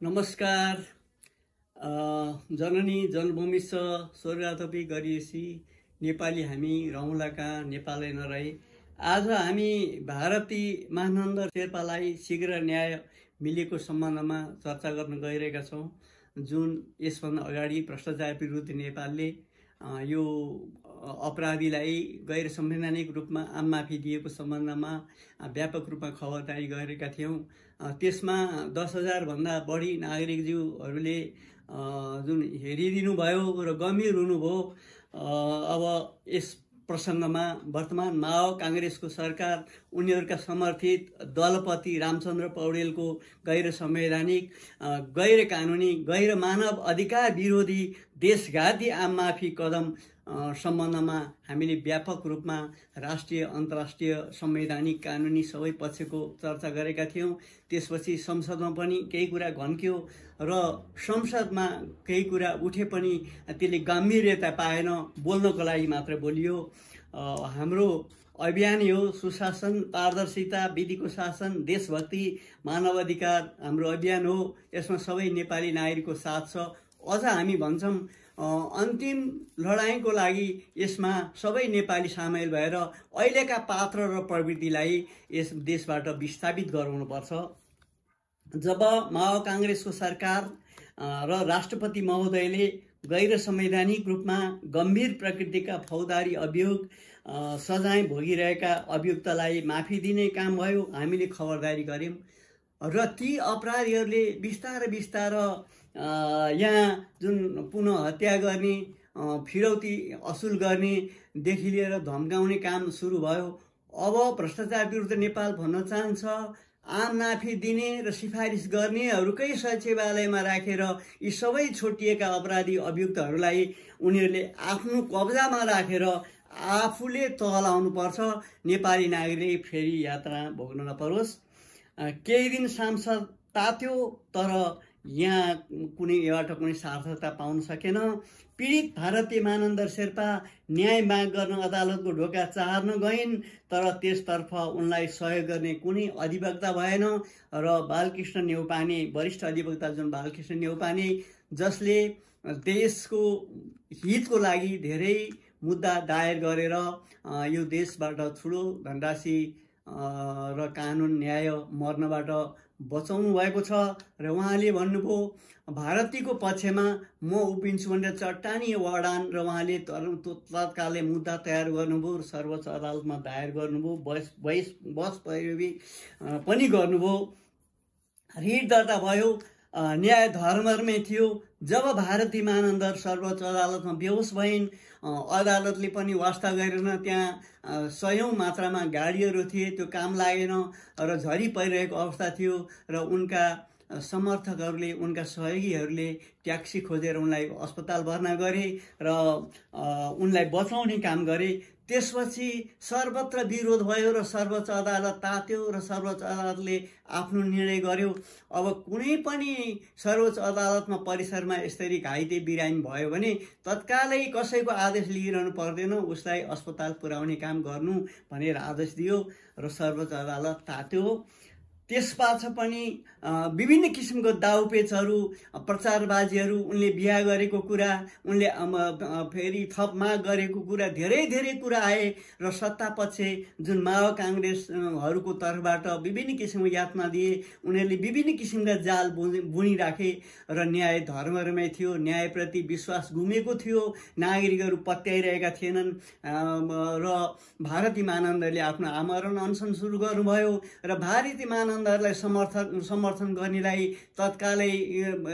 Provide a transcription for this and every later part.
नमस्कार। जननी जन्मभूमि स्वर्गतपी गरिएसी नेपाली हामी रहौँला कहाँ नेपालै नरहे। आज हामी भारती महानन्द शेर्पालाई शीघ्र न्याय मिलेको सम्बन्धमा चर्चा गर्न गइरहेका छौँ। जुन यसभन्दा अगाडि भ्रष्टाचार विरुद्ध नेपालले यो अपराधीलाई गैर संवैधानिक रूपमा आम माफी दिएको सम्बन्धमा व्यापक रूपमा खबरदारी गरेका थियौँ। त्यसमा 10,000 भन्दा बढी नागरिकज्यूहरूले जुन हेरिदिनु भयो र गम्भीर हुनुभयो। अब यस प्रसङ्गमा वर्तमान माओ काङ्ग्रेसको सरकार उनीहरूका समर्थित दलपति रामचन्द्र पौडेलको गैर संवैधानिक, गैर कानुनी, गैर मानव अधिकार विरोधी देशघाती आम माफी कदम सम्बन्धमा हामीले व्यापक रूपमा राष्ट्रिय अन्तर्राष्ट्रिय संवैधानिक कानुनी सबै पक्षको चर्चा गरेका थियौँ। त्यसपछि संसदमा पनि केही कुरा घन्क्यो र संसदमा केही कुरा उठे पनि त्यसले गम्भीरता पाएन, बोल्नको लागि मात्र बोलियो। हाम्रो अभियान यो सुशासन, पारदर्शिता, विधिको शासन, देशभक्ति, मानवाधिकार हाम्रो अभियान हो। यसमा सबै नेपाली नागरिकको साथ छ। अझ हामी भन्छौँ अन्तिम लडाईँको लागि यसमा सबै नेपाली सामेल भएर अहिलेका पात्र र प्रवृत्तिलाई यस देशबाट विस्थापित गराउनुपर्छ। जब माओ काङ्ग्रेसको सरकार र राष्ट्रपति महोदयले गैर संवैधानिक रूपमा गम्भीर प्रकृतिका फौजदारी अभियोग सजाय भोगिरहेका अभियुक्तलाई माफी दिने काम भयो, हामीले खबरदारी गऱ्यौँ र ती अपराधीहरूले बिस्तारै यहाँ जुन पुनः हत्या गर्ने, फिरौती असुल गर्नेदेखि लिएर धम्काउने काम सुरु भयो। अब भ्रष्टाचार विरुद्ध नेपाल भन्न चाहन्छ आम माफी दिने र सिफारिस गर्नेहरूकै सचिवालयमा राखेर यी सबै छोटिएका अपराधी अभियुक्तहरूलाई उनीहरूले आफ्नो कब्जामा राखेर आफूले तल आउनुपर्छ। नेपाली नागरिकले फेरि यात्रा भोग्न नपरोस्। केही दिन सांसद तात्यो तर यहाँ कुनैबाट कुनै सार्थकता पाउन सकेन। पीडित भारतीय महानन्द शेर्पा न्याय माग गर्न अदालतको ढोका चाहर्न गइन् तर त्यसतर्फ उनलाई सहयोग गर्ने कुनै अधिवक्ता भएन र बालकृष्ण न्यौपाने, वरिष्ठ अधिवक्ता जुन बालकृष्ण न्यौपाने, जसले देशको हितको लागि धेरै मुद्दा दायर गरेर यो देशबाट ठुलो धनराशि र कानुन न्याय मर्नबाट बचाउनु भएको छ र उहाँले भन्नुभयो भारतीको पक्षमा म उभिन्छु भनेर चट्टानी वडान र उहाँले तत्कालै मुद्दा तयार गर्नुभयो, सर्वोच्च अदालतमा दायर गर्नुभयो, बस पैरवी पनि गर्नुभयो, रिट दर्ता भयो। न्याय धर्ममै थियो। जब भारती महानन्द सर्वोच्च अदालतमा बेहोस भइन्, अदालतले पनि वास्ता गरेन। त्यहाँ सयौं मात्रामा गाडीहरू थिए, त्यो काम लागेन र झरी परिरहेको अवस्था थियो र उनका समर्थकहरूले, उनका सहयोगीहरूले ट्याक्सी खोजेर उनलाई अस्पताल भर्ना गरे र उनलाई बचाउने काम गरे। त्यसपछि सर्वत्र विरोध भयो र सर्वोच्च अदालत तात्यो र सर्वोच्च अदालतले आफ्नो निर्णय गर्यो। अब कुनै पनि सर्वोच्च अदालतमा परिसरमा यसरी घाइते बिरामी भयो भने तत्कालै कसैको आदेश लिइरहनु पर्दैन, उसलाई अस्पताल पुर्याउने काम गर्नु भनेर आदेश दियो र सर्वोच्च अदालत तात्यो। त्यसपछि पनि विभिन्न किसिमको दाउपेचहरू, प्रचारबाजीहरू, उनले बिहा गरेको कुरा, उनले फेरि थप माग गरेको कुरा, धेरै कुरा आए र सत्तापक्ष जुन माओ काङ्ग्रेसहरूको तर्फबाट विभिन्न किसिमको यातना दिए, उनीहरूले विभिन्न किसिमका जाल बुनिराखे र न्याय धर्ममै थियो। न्यायप्रति विश्वास गुमेको थियो, नागरिकहरू पत्याइरहेका थिएनन् र भारती महानन्दले आफ्नो आमरण अनसन सुरु गर्नुभयो र भारती महानन्दहरूलाई समर्थन गर्नेलाई तत्कालै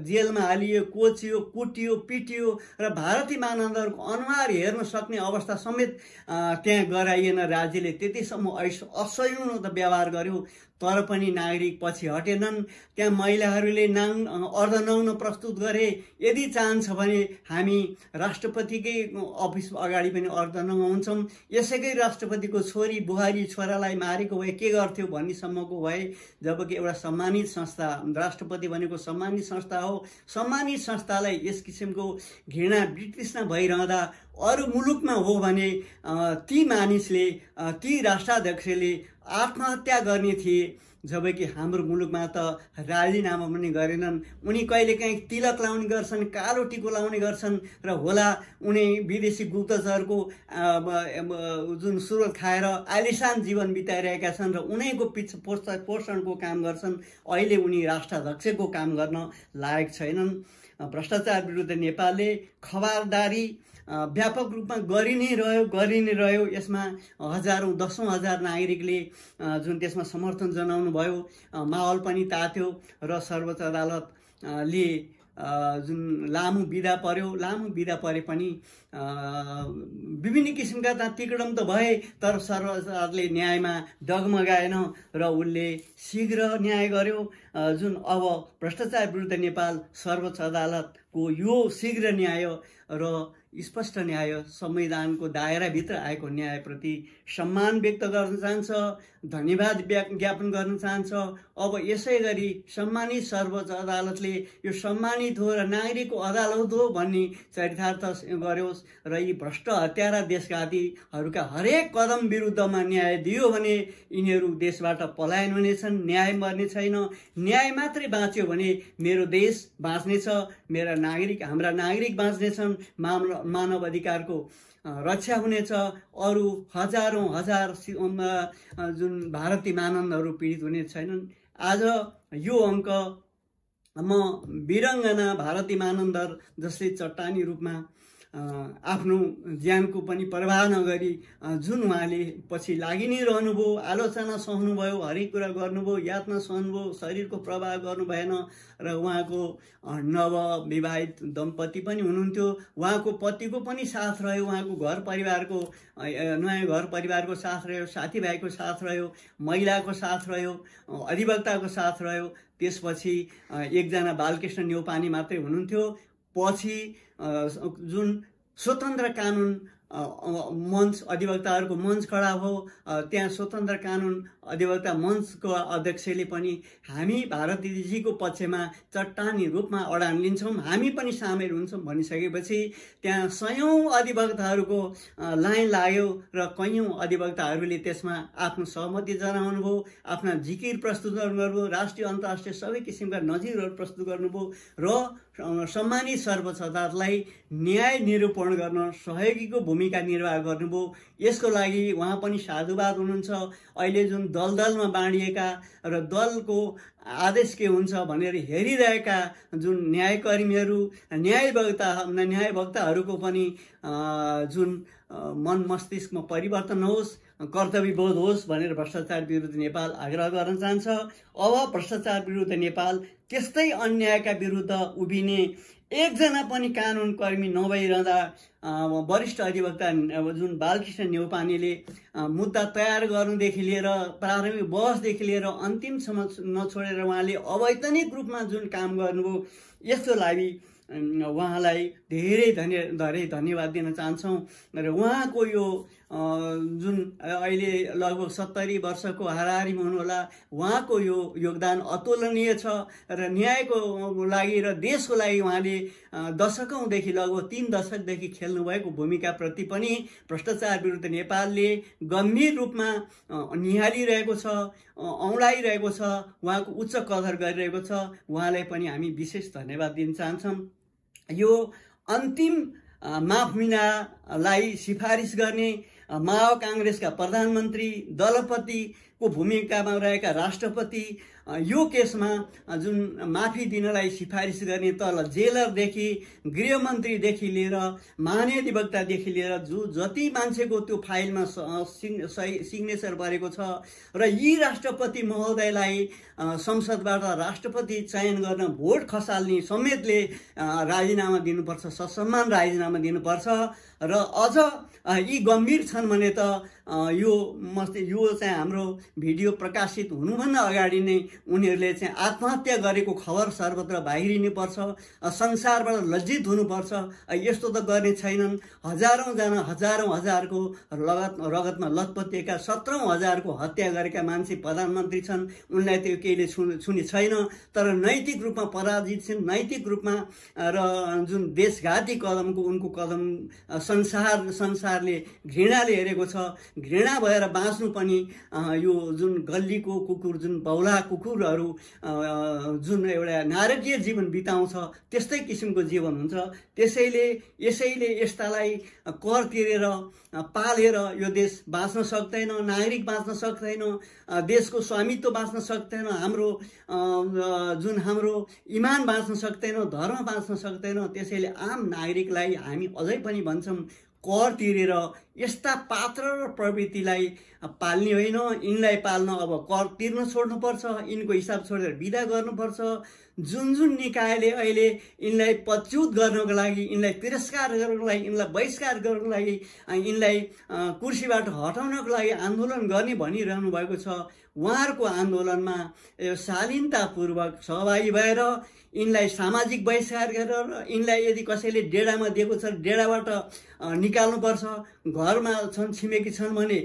जेलमा हालियो, कोचियो, कुटियो, पिटियो र भारती महानन्दहरूको अनुहार हेर्न सक्ने अवस्था समेत त्यहाँ गराइएन। राज्यले त्यतिसम्म असहिष्णुता व्यवहार गर्यो तर पनि नागरिक पछि हटेनन्। त्यहाँ महिलाहरूले अर्धनग्न प्रस्तुत गरे। यदि चाहन्छ भने हामी राष्ट्रपतिकै अफिस अगाडि पनि अर्धनग्न हुन्छौँ। यसैकै राष्ट्रपतिको छोरी बुहारी छोरालाई मारेको भए के गर्थ्यो भन्नेसम्मको भए, जबकि एउटा सम्मानित संस्था, राष्ट्रपति भनेको सम्मानित संस्था हो। सम्मानित संस्थालाई यस किसिमको घृणा वितृष्णा भइरहँदा अरू मुलुकमा हो भने ती मानिसले, ती राष्ट्राध्यक्षले आत्महत्या गर्ने थिए जबकि हाम्रो मुलुकमा त राजीनामा पनि गरेनन्। उनी कहिलेकाहीँ तिलक लाउने गर्छन्, कालो टिको लाउने गर्छन् र होला उनी विदेशी गुप्तचरको जुन स्रोत खाएर आलिशान जीवन बिताइरहेका छन् र उनीको पोषणको काम गर्छन्। अहिले उनी राष्ट्राध्यक्षको काम गर्न लायक छैनन्। भ्रष्टाचार विरुद्ध नेपालले खबरदारी व्यापक रूपमा गरि नै रह्यो। यसमा हजारौँ दसौँ हजार नागरिकले जुन त्यसमा समर्थन जनाउनु भयो, माहौल पनि तात्यो र सर्वोच्च अदालतले जुन लामो बिदा पर्यो। लामो बिदा परे पनि विभिन्न किसिमका तिकडम त भए, तर सर्वोच्च अदालतले न्यायमा डगमगाएन र उसले शीघ्र न्याय गर्यो। जुन अब भ्रष्टाचार विरुद्ध नेपाल सर्वोच्च अदालतको यो शीघ्र न्याय र स्पष्ट न्याय, संविधानको दायराभित्र आएको न्यायप्रति सम्मान व्यक्त गर्न चाहन्छ, धन्यवाद ज्ञापन गर्न चाहन्छ। अब यसै गरी सम्मानित सर्वोच्च अदालतले यो सम्मानित हो र नागरिकको अदालत हो भन्ने चरितार्थ गरोस् र यी भ्रष्ट हत्यारा देशघातीहरूका हरेक कदम विरुद्धमा न्याय दियो भने यिनीहरू देशबाट पलायन हुनेछन्, न्याय मर्ने छैन। न्याय मात्रै बाँच्यो भने मेरो देश बाँच्नेछ, मेरा नागरिक, हाम्रा नागरिक बाँच्नेछन्, मानव अधिकारको रक्षा हुनेछ, अरू हजारौँ हजार जुन भारतीय मानन्दहरू पीडित हुने छैनन्। आज यो अङ्क म वीरङ्गना भारतीय मानन्दर जसले चट्टानी रूपमा आफ्नो ज्यानको पनि परवाह नगरी जुन उहाँले पछि लागि नै रहनुभयो, आलोचना सहनुभयो, हरेक कुरा गर्नुभयो, यातना सहनुभयो, शरीरको प्रवाह गर्नु भएन र उहाँको नवविवाहित दम्पति पनि हुनुहुन्थ्यो। उहाँको पतिको पनि साथ रह्यो, उहाँको घर परिवारको नयाँ घर परिवारको साथ रह्यो, साथीभाइको साथ रह्यो, महिलाको साथ रह्यो, अधिवक्ताको साथ रह्यो। त्यसपछि एकजना बालकृष्ण न्यौपाने मात्रै हुनुहुन्थ्यो। पछि जुन स्वतन्त्र कानुन मञ्च, अधिवक्ताहरूको मञ्च खडा भयो, त्यहाँ स्वतन्त्र कानुन अधिवक्ता मञ्चको अध्यक्षले पनि हामी भारतीजीको पक्षमा चट्टानी रूपमा अडान लिन्छौँ, हामी पनि सामेल हुन्छौँ भनिसकेपछि त्यहाँ सयौँ अधिवक्ताहरूको लाइन लाग्यो र कैयौँ अधिवक्ताहरूले त्यसमा आफ्नो सहमति जनाउनु भयो, आफ्ना जिकिर प्रस्तुत गर्नुभयो, राष्ट्रिय अन्तर्राष्ट्रिय सबै किसिमका नजिरहरू प्रस्तुत गर्नुभयो र सम्मानित सर्वोच्च अदालतलाई न्याय निरूपण गर्न सहयोगीको भूमिका निर्वाह गर्नुभयो। यसको लागि उहाँ पनि साधुवाद हुनुहुन्छ। अहिले जुन दलदलमा बाँडिएका र दलको आदेश के हुन्छ भनेर हेरिरहेका जुन न्यायकर्मीहरू, न्यायवक्ताहरूको पनि जुन मन मस्तिष्कमा परिवर्तन होस्, कर्तव्यबोध होस् भनेर भ्रष्टाचार विरुद्ध नेपाल आग्रह गर्न चाहन्छ। अब भ्रष्टाचार विरुद्ध नेपाल त्यस्तै अन्यायका विरुद्ध उभिने एकजना पनि कानुन कर्मी नभइरहँदा वरिष्ठ अधिवक्ता जुन बालकृष्ण न्यौपानेले मुद्दा तयार गर्नुदेखि लिएर प्रारम्भिक बहसदेखि लिएर अन्तिमसम्म नछोडेर उहाँले अवैतनिक रूपमा जुन काम गर्नुभयो, यसको लागि उहाँलाई धेरै धन्यवाद दिन चाहन्छौँ। र उहाँको यो जुन अहिले लगभग 70 वर्षको हाराहारीमा हुनुहोला, उहाँको यो योगदान अतुलनीय छ र न्यायको लागि र देशको लागि उहाँले दशकौँदेखि लगभग 3 दशकदेखि खेल्नुभएको भूमिकाप्रति पनि भ्रष्टाचार विरुद्ध नेपालले गम्भीर रूपमा निहालिरहेको छ, औँलाइरहेको छ, उहाँको उच्च कदर गरिरहेको छ। उहाँलाई पनि हामी विशेष धन्यवाद दिन चाहन्छौँ। यो अन्तिम माफमिनालाई सिफारिस गर्ने माओ काङ्ग्रेसका प्रधानमन्त्री, दलपतिको भूमिकामा रहेका राष्ट्रपति यो केसमा जुन माफी दिनलाई सिफारिस गर्ने तल जेलरदेखि गृहमन्त्रीदेखि लिएर महाधिवक्तादेखि लिएर जति मान्छेको त्यो फाइलमा सिग्नेचर गरेको छ र यी राष्ट्रपति महोदयलाई संसदबाट राष्ट्रपति चयन गर्न भोट खसाल्ने समेतले राजीनामा दिनुपर्छ, ससम्मान राजीनामा दिनुपर्छ। र अझ यी गम्भीर छन् भने त यो चाहिँ हाम्रो भिडियो प्रकाशित हुनुभन्दा अगाडि नै उनीहरूले चाहिँ आत्महत्या गरेको खबर सर्वत्र बाहिरिनु पर्छ, संसारबाट लज्जित हुनुपर्छ। यस्तो त गर्ने छैनन्। हजारौँ हजारको रगतमा लतपतिएका 17,000को हत्या गरेका मान्छे प्रधानमन्त्री छन्, उनलाई त्यो केहीले छुने छैन। तर नैतिक रूपमा पराजित छिन्, नैतिक रूपमा र जुन देशघाती कदमको उनको कदम संसारले घृणाले हेरेको छ। घृणा भएर बाँच्नु पनि यो जुन गल्लीको कुकुर, जुन बौला कुकुरहरू जुन एउटा नारकीय जीवन बिताउँछ त्यस्तै किसिमको जीवन हुन्छ। यसैले यस्तालाई कर तिरेर पालेर यो देश बाँच्न सक्दैन, नागरिक बाँच्न सक्दैन, देशको स्वामित्व बाँच्न सक्दैन, हाम्रो जुन हाम्रो इमान बाँच्न सक्दैन, धर्म बाँच्न सक्दैन। त्यसैले आम नागरिकलाई हामी अझै पनि भन्छौँ कर तिरेर यस्ता पात्र र प्रवृत्तिलाई पाल्ने होइन, यिनलाई पाल्न अब कर तिर्न छोड्नुपर्छ, यिनको हिसाब छोडेर बिदा गर्नुपर्छ। जुन निकायले अहिले यिनलाई पदच्युत गर्नको लागि, यिनलाई तिरस्कार गर्नको लागि, यिनलाई बहिष्कार गर्नको लागि, यिनलाई कुर्सीबाट हटाउनको लागि आन्दोलन गर्ने भनिरहनु भएको छ, उहाँहरूको आन्दोलनमा शालीनतापूर्वक सहभागी भएर यिनलाई सामाजिक बहिष्कार गरेर यिनलाई यदि कसैले डेडामा दिएको छ डेडाबाट निकाल्नुपर्छ। घरमा छन्, छिमेकी छन् भने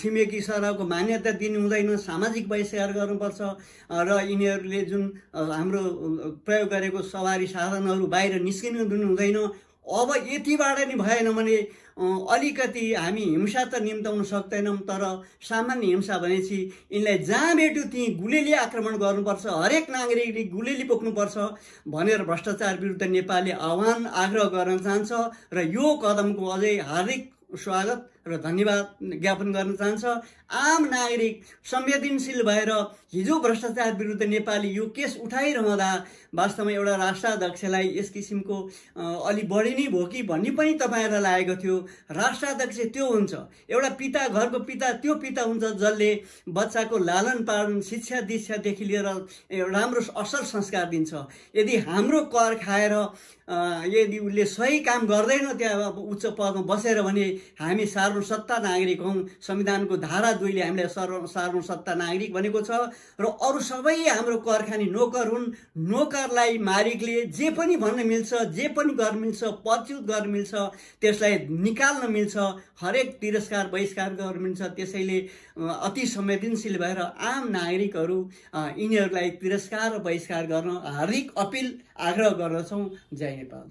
छिमेकी सरहको मान्यता दिनु हुँदैन, सामाजिक बहिष्कार गर्नुपर्छ। र यिनीहरूले जुन हाम्रो प्रयोग गरेको सवारी साधनहरू बाहिर निस्किनु दिनु हुँदैन। अब यतिबाट नि भएन भने अलिकति हामी हिंसा त निम्ताउन सक्दैनौँ, तर सामान्य हिंसा भनेपछि यिनलाई जहाँ भेट्यो त्यहीँ गुलेली आक्रमण गर्नुपर्छ, हरेक नागरिकले गुलेली बोक्नुपर्छ भनेर भ्रष्टाचार विरुद्ध नेपालले आह्वान आग्रह गर्न चाहन्छ। र यो कदमको अझै हार्दिक स्वागत र धन्यवाद ज्ञापन गर्न चाहन्छ। आम नागरिक संवेदनशील भएर हिजो भ्रष्टाचार विरुद्ध नेपालले यो केस उठाइरहँदा वास्तवमा एउटा राष्ट्राध्यक्षलाई यस किसिमको अलि बढी नै भयो कि भन्ने पनि तपाईँहरूलाई लागेको थियो। राष्ट्राध्यक्ष त्यो हुन्छ, एउटा पिता, घरको पिता त्यो पिता हुन्छ जसले बच्चाको लालन पालन, शिक्षा दीक्षादेखि लिएर राम्रो असल संस्कार दिन्छ। यदि हाम्रो कर खाएर यदि उसले सही काम गर्दैन त्यहाँ उच्च पदमा बसेर भने हामी सार्वसत्ता नागरिक हौँ। संविधानको धारा 2ले हामीलाई सार्वसत्ता नागरिक भनेको छ र अरू सबै हाम्रो कर खाने नोकर हुन्। नोकरलाई मालिकले जे पनि भन्न मिल्छ, जे पनि गर्न मिल्छ, पदच्युत गर्न मिल्छ, त्यसलाई निकाल्न मिल्छ, हरेक तिरस्कार बहिष्कार गर्न मिल्छ। त्यसैले अति संवेदनशील भएर आम नागरिकहरू यिनीहरूलाई तिरस्कार र बहिष्कार गर्न हार्दिक अपिल आग्रह गर्दछौँ। जय नेपाल।